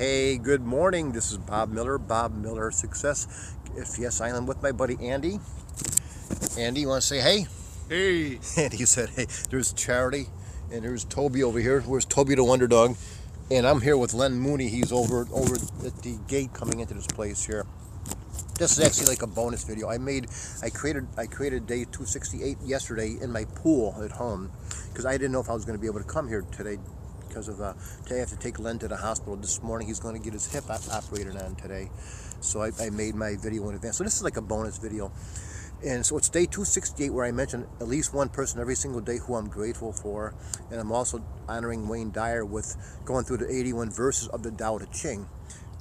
Hey, good morning. This is Bob Miller Success at Fiesta Island with my buddy Andy. Andy, you want to say hey? Hey, Andy said, hey, there's Charity and there's Toby over here. Where's Toby the Wonder Dog? And I'm here with Len Mooney. He's over at the gate coming into this place here. This is actually like a bonus video. I created day 268 yesterday in my pool at home because I didn't know if I was going to be able to come here today because of I have to take Len to the hospital this morning. He's going to get his hip operated on today, so I made my video in advance. So this is like a bonus video, and so it's day 268 where I mention at least one person every single day who I'm grateful for, and I'm also honoring Wayne Dyer with going through the 81 verses of the Tao Te Ching.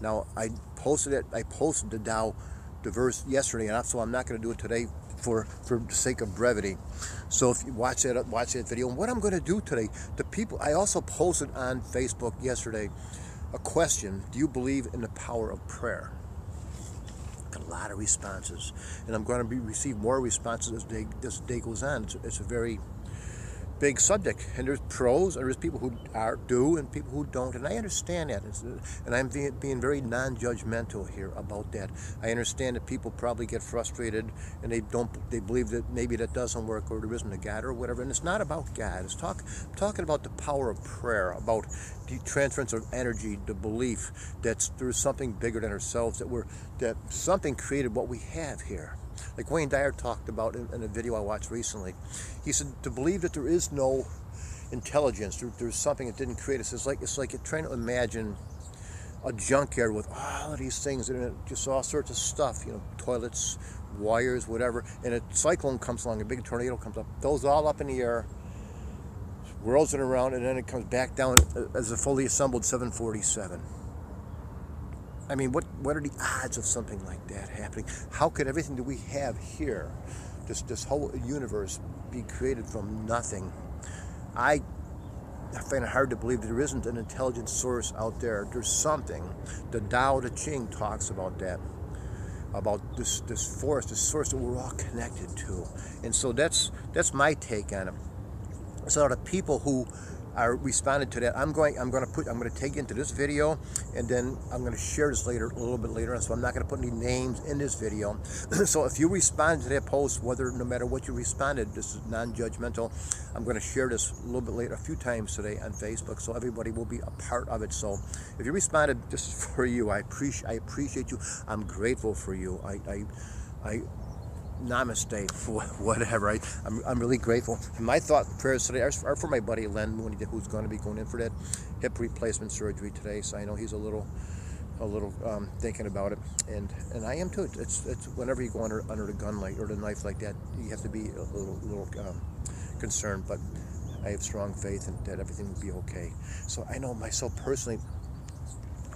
Now I posted the Tao the verse yesterday, and so I'm not going to do it today for the sake of brevity. So if you watch that video, and what I'm going to do today, I also posted on Facebook yesterday a question: do you believe in the power of prayer? Got a lot of responses, and I'm going to receive more responses as this day goes on. It's a very big subject, and there's pros and there's people who do and people who don't, and I understand that, and I'm being very non-judgmental here about that. I understand that people probably get frustrated and they believe that maybe that doesn't work or there isn't a God or whatever, and it's not about God. It's talking about the power of prayer, about the transference of energy, the belief that there's something bigger than ourselves, that something created what we have here. Like Wayne Dyer talked about in a video I watched recently. He said to believe that there is no intelligence, there's something that didn't create us. It's like you're trying to imagine a junkyard with all of these things in it, just all sorts of stuff, toilets, wires, whatever, and a cyclone comes along, a big tornado comes up, throws all up in the air, whirls it around, and then it comes back down as a fully assembled 747. I mean, what are the odds of something like that happening? How could everything that we have here, this whole universe, be created from nothing? I find it hard to believe that there isn't an intelligent source out there. There's something. The Tao Te Ching talks about that, about this force, this source that we're all connected to. And so that's my take on it. So the people who are responded to that, I'm going to take into this video, and then I'm going to share this a little bit later on. So I'm not going to put any names in this video. So if you respond to that post, no matter what you responded, this is non-judgmental. I'm going to share this a little bit later, a few times today on Facebook, so everybody will be a part of it. So if you responded, this is for you. I appreciate you. I'm grateful for you. I namaste, whatever. I'm really grateful. And my thought and prayers today are for my buddy Len Mooney, who's going to be going in for that hip replacement surgery today. So I know he's a little thinking about it, and I am too. It's whenever you go under the gun or the knife like that, you have to be a little concerned. But I have strong faith in that everything will be okay. So I know myself personally.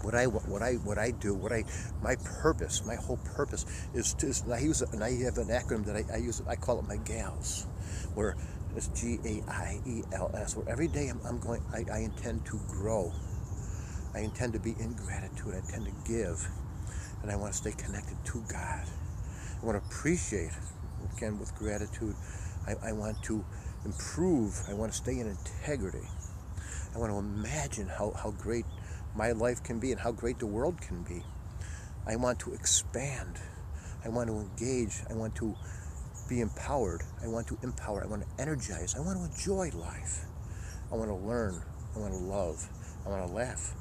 My whole purpose is to, and I have an acronym that I use. I call it my G.A.I.E.L.S, where it's G.A.I.E.L.S, where every day I intend to grow. I intend to be in gratitude. I intend to give, and I want to stay connected to God. I want to appreciate, again, with gratitude. I want to improve. I want to stay in integrity. I want to imagine how great my life can be and how great the world can be. I want to expand. I want to engage. I want to be empowered. I want to empower. I want to energize. I want to enjoy life. I want to learn. I want to love. I want to laugh.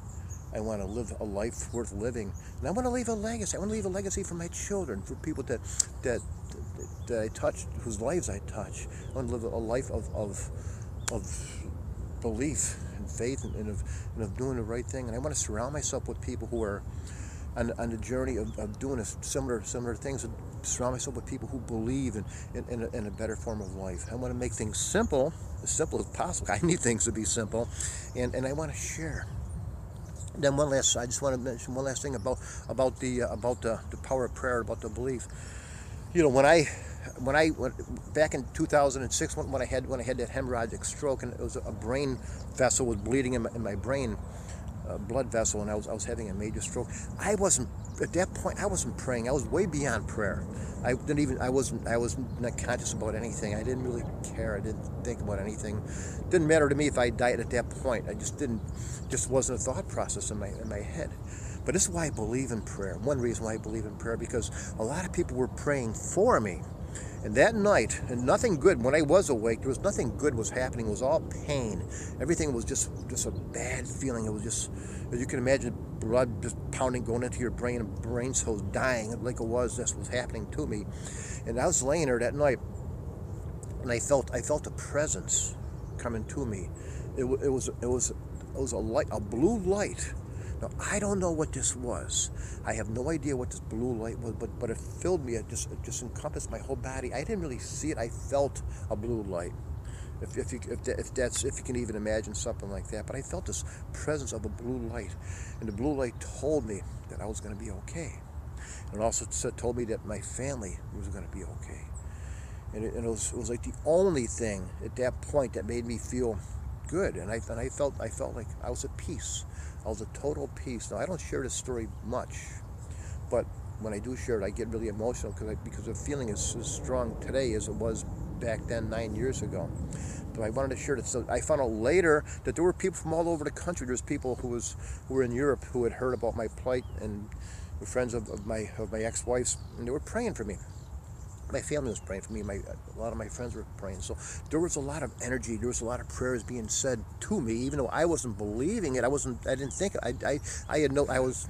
I want to live a life worth living. And I want to leave a legacy. I want to leave a legacy for my children, for people that I touch, whose lives I touch. I want to live a life of belief and faith and of doing the right thing. And I want to surround myself with people who are on the journey of doing similar things, and surround myself with people who believe in a better form of life. I want to make things simple as possible. I need things to be simple, and I want to share. Then I just want to mention one last thing about the power of prayer, about the belief. When I went back in 2006, when I had that hemorrhagic stroke, and it was a brain vessel was bleeding in my brain, blood vessel, and I was having a major stroke. I wasn't at that point. I wasn't praying. I was way beyond prayer. I was not conscious about anything. I didn't really care. I didn't think about anything. It didn't matter to me if I died at that point. I just wasn't a thought process in my head. But this is why I believe in prayer. One reason why I believe in prayer, because a lot of people were praying for me. And that night, and nothing good, when I was awake, there was nothing good was happening. It was all pain. Everything was just a bad feeling. It was just, as you can imagine, blood just pounding, going into your brain, and brain cells dying like it was. That's what was happening to me. And I was laying there that night, and I felt a presence coming to me. It was a light, a blue light. Now, I don't know what this was. I have no idea what this blue light was, but it filled me. It just encompassed my whole body. I didn't really see it. I felt a blue light, if you can even imagine something like that. But I felt this presence of a blue light, and the blue light told me that I was going to be okay, and it also told me that my family was going to be okay. And it was like the only thing at that point that made me feel good, and I felt like I was at peace. I was at total peace. Now, I don't share this story much, but when I do share it, I get really emotional because the feeling is as strong today as it was back then 9 years ago. So I wanted to share it. So I found out later that there were people from all over the country. There's people who were in Europe who had heard about my plight, and were friends of my ex-wives, and they were praying for me. My family was praying for me. A lot of my friends were praying. So there was a lot of energy. There was a lot of prayers being said to me, even though I wasn't believing it. I didn't think it. I was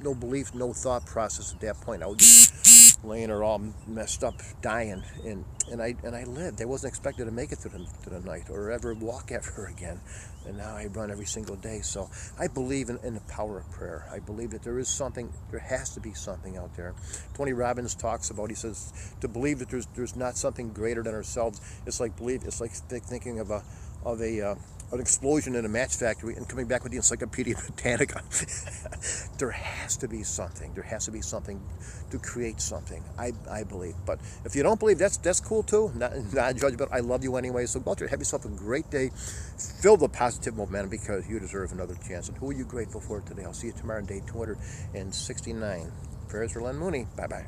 no belief, no thought process at that point. I was just laying there all messed up, dying, and I lived. I wasn't expected to make it to the night or ever walk ever again. And now I run every single day. So I believe in the power of prayer. I believe that there is something, there has to be something out there. Tony Robbins talks about, he says, to believe that there's not something greater than ourselves. It's like thinking of an explosion in a match factory and coming back with the Encyclopedia Britannica. There has to be something. There has to be something to create something. I believe. But if you don't believe, that's cool too. Not judgment. I love you anyway. So go out there, have yourself a great day, filled with positive momentum, because you deserve another chance. And who are you grateful for today? I'll see you tomorrow on day 269. Prayers for Len Mooney. Bye bye.